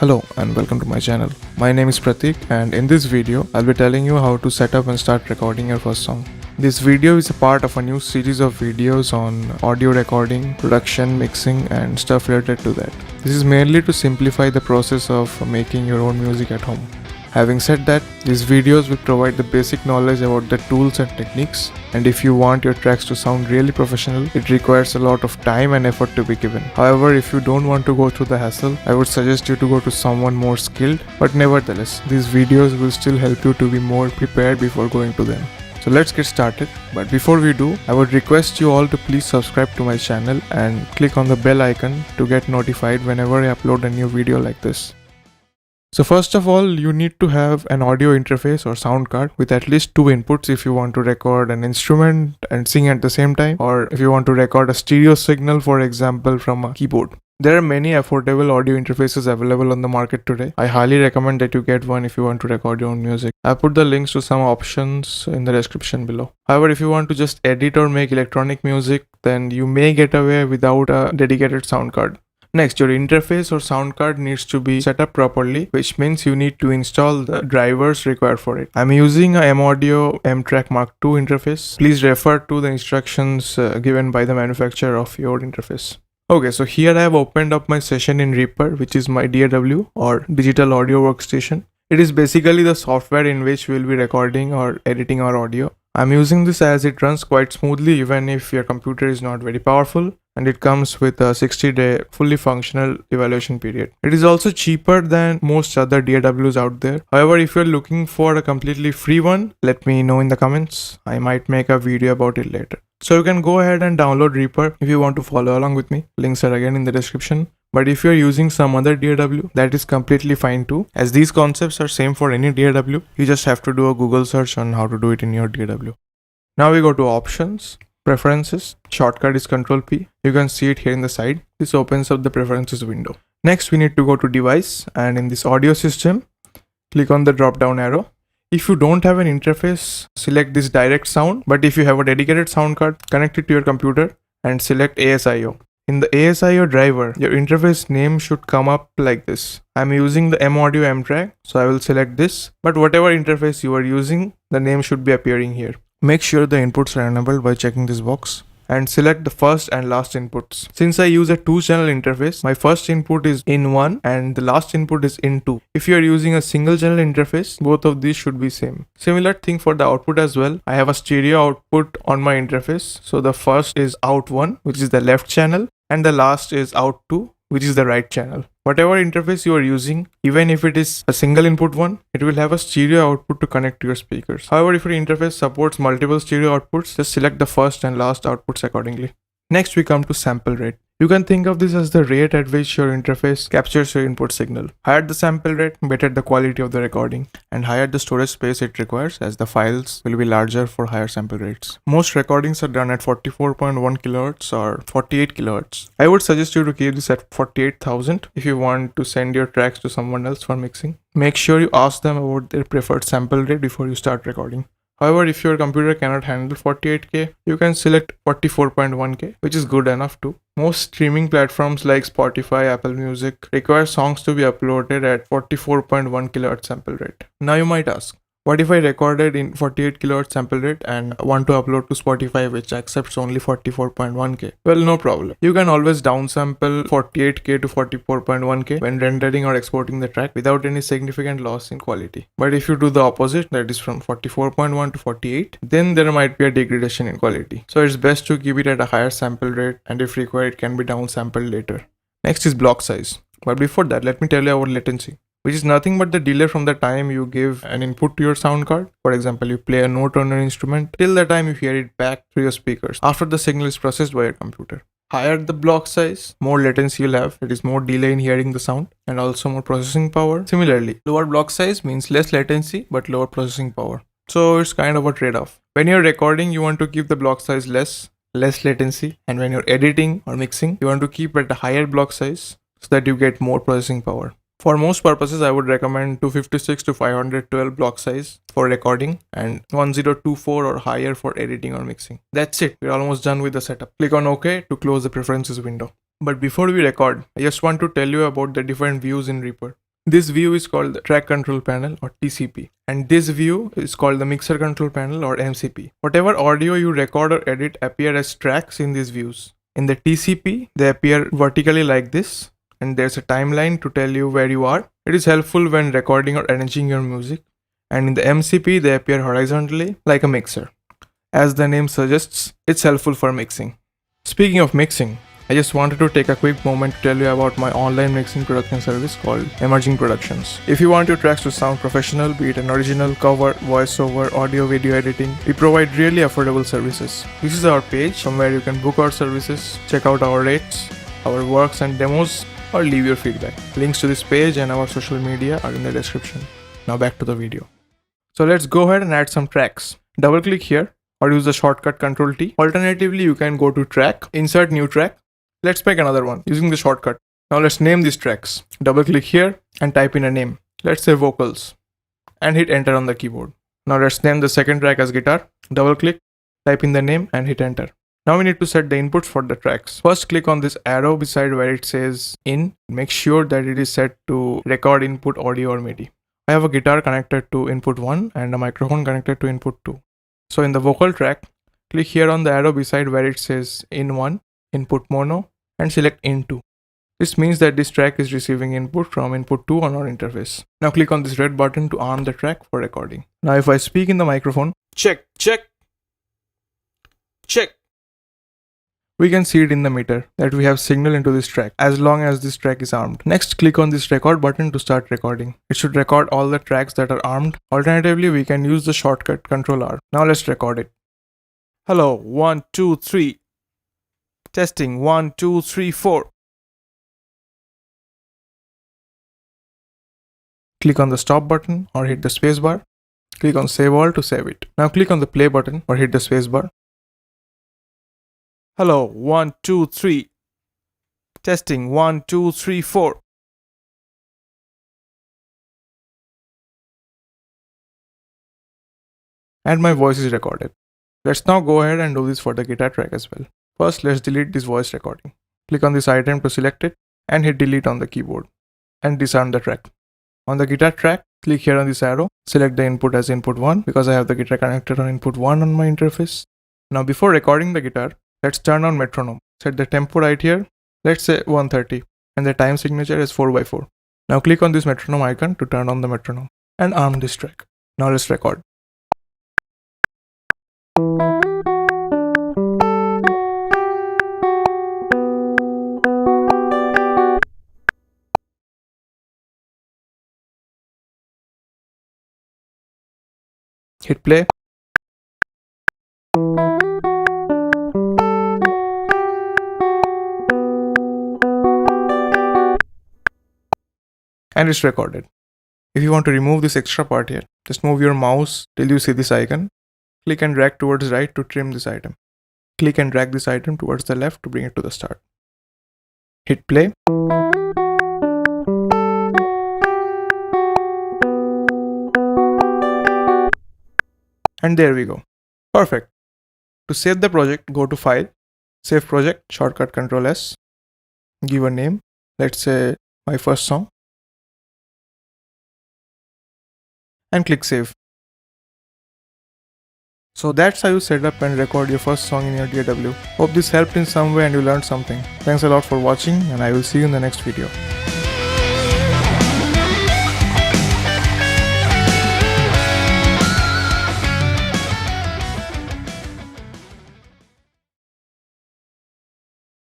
Hello and welcome to my channel. My name is Pratik and in this video I'll be telling you how to set up and start recording your first song. This video is a part of a new series of videos on audio recording, production, mixing and stuff related to that. This is mainly to simplify the process of making your own music at home. Having said that, these videos will provide the basic knowledge about the tools and techniques, and if you want your tracks to sound really professional, it requires a lot of time and effort to be given. However, if you don't want to go through the hassle, I would suggest you to go to someone more skilled, but nevertheless, these videos will still help you to be more prepared before going to them. So let's get started. But before we do, I would request you all to please subscribe to my channel and click on the bell icon to get notified whenever I upload a new video like this. So first of all, you need to have an audio interface or sound card with at least two inputs if you want to record an instrument and sing at the same time, or if you want to record a stereo signal, for example, from a keyboard. There are many affordable audio interfaces available on the market today. I highly recommend that you get one if you want to record your own music. I'll put the links to some options in the description below. However, if you want to just edit or make electronic music, then you may get away without a dedicated sound card. Next, your interface or sound card needs to be set up properly, which means you need to install the drivers required for it. I'm using a M-Audio M-Track Mark II interface. Please refer to the instructions given by the manufacturer of your interface. Okay, so here I have opened up my session in Reaper, which is my DAW or digital audio workstation. It is basically the software in which we'll be recording or editing our audio. I'm using this as it runs quite smoothly even if your computer is not very powerful, and it comes with a 60-day fully functional evaluation period. It is also cheaper than most other DAWs out there. However, if you're looking for a completely free one, let me know in the comments. I might make a video about it later. So you can go ahead and download Reaper if you want to follow along with me. Links are again in the description. But if you're using some other DAW, that is completely fine too, as these concepts are same for any DAW. You just have to do a Google search on how to do it in your DAW. Now we go to options, preferences. Shortcut is Ctrl P. You can see it here in the side. This opens up the preferences window. Next we need to go to device, and in this audio system, click on the drop down arrow. If you don't have an interface, select this direct sound, but if you have a dedicated sound card, connect it to your computer and select ASIO. In the ASIO driver, your interface name should come up like this. I'm using the M-Audio M-Track, so I will select this, but whatever interface you are using, the name should be appearing here. Make sure the inputs are enabled by checking this box and select the first and last inputs. Since I use a 2-channel interface, my first input is in 1 and the last input is in 2. If you are using a single channel interface, both of these should be same. Similar thing for the output as well. I have a stereo output on my interface. So the first is out 1, which is the left channel, and the last is out 2, which is the right channel. Whatever interface you are using, even if it is a single input one, it will have a stereo output to connect to your speakers. However, if your interface supports multiple stereo outputs, just select the first and last outputs accordingly. Next, we come to sample rate. You can think of this as the rate at which your interface captures your input signal. Higher the sample rate, better the quality of the recording, and higher the storage space it requires, as the files will be larger for higher sample rates. Most recordings are done at 44.1 kHz or 48 kHz. I would suggest you to keep this at 48,000 if you want to send your tracks to someone else for mixing. Make sure you ask them about their preferred sample rate before you start recording. However, if your computer cannot handle 48K, you can select 44.1K, which is good enough too. Most streaming platforms like Spotify, Apple Music require songs to be uploaded at 44.1 kHz sample rate. Now you might ask, what if I recorded in 48 kHz sample rate and want to upload to Spotify, which accepts only 44.1K? Well, no problem. You can always downsample 48K to 44.1K when rendering or exporting the track without any significant loss in quality. But if you do the opposite, that is from 44.1 to 48, then there might be a degradation in quality. So it's best to keep it at a higher sample rate, and if required, it can be downsampled later. Next is block size. But before that, let me tell you about latency, which is nothing but the delay from the time you give an input to your sound card. For example, you play a note on your instrument till the time you hear it back through your speakers after the signal is processed by your computer. Higher the block size, more latency you'll have. It is more delay in hearing the sound and also more processing power. Similarly, lower block size means less latency but lower processing power. So it's kind of a trade-off. When you're recording, you want to keep the block size less latency, and when you're editing or mixing, you want to keep it at a higher block size so that you get more processing power. For most purposes, I would recommend 256 to 512 block size for recording and 1024 or higher for editing or mixing. That's it. We're almost done with the setup. Click on OK to close the preferences window. But before we record, I just want to tell you about the different views in Reaper. This view is called the track control panel or TCP, and this view is called the mixer control panel or MCP. Whatever audio you record or edit appear as tracks in these views. In the TCP, they appear vertically like this, and there's a timeline to tell you where you are. It is helpful when recording or arranging your music. And in the MCP, they appear horizontally like a mixer. As the name suggests, it's helpful for mixing. Speaking of mixing, I just wanted to take a quick moment to tell you about my online mixing production service called Emerging Productions. If you want your tracks to sound professional, be it an original, cover, voiceover, audio, video editing, we provide really affordable services. This is our page from where you can book our services, check out our rates, our works and demos, or leave your feedback. Links to this page and our social media are in the description. Now back to the video. So let's go ahead and add some tracks. Double click here or use the shortcut Ctrl T. Alternatively, you can go to track, insert new track. Let's make another one using the shortcut. Now let's name these tracks. Double click here and type in a name. Let's say vocals and hit enter on the keyboard. Now let's name the second track as guitar. Double click, type in the name and hit enter. Now we need to set the inputs for the tracks. First click on this arrow beside where it says in. Make sure that it is set to record input audio or MIDI. I have a guitar connected to input 1 and a microphone connected to input 2. So in the vocal track, click here on the arrow beside where it says in 1, input mono, and select in 2. This means that this track is receiving input from input 2 on our interface. Now click on this red button to arm the track for recording. Now if I speak in the microphone, check, check, check, we can see it in the meter that we have signal into this track as long as this track is armed. Next, click on this record button to start recording. It should record all the tracks that are armed. Alternatively, we can use the shortcut Ctrl R. Now let's record it. Hello, 1, 2, 3. Testing 1, 2, 3, 4. Click on the stop button or hit the space bar. Click on save all to save it. Now click on the play button or hit the space bar. Hello, 1, 2, 3. Testing 1, 2, 3, 4. And my voice is recorded. Let's now go ahead and do this for the guitar track as well. First, let's delete this voice recording. Click on this item to select it and hit delete on the keyboard and disarm the track. On the guitar track, click here on this arrow, select the input as input 1 because I have the guitar connected on input 1 on my interface. Now before recording the guitar, let's turn on metronome. Set the tempo right here, let's say 130, and the time signature is 4/4. Now click on this metronome icon to turn on the metronome and arm this track. Now let's record. Hit play. And it's recorded. If you want to remove this extra part here, just move your mouse till you see this icon. Click and drag towards right to trim this item. Click and drag this item towards the left to bring it to the start. Hit play. And there we go. Perfect. To save the project, go to File, Save Project, shortcut Ctrl S. Give a name. Let's say my first song. And click Save. So that's how you set up and record your first song in your DAW. Hope this helped in some way and you learned something. Thanks a lot for watching and I will see you in the next video.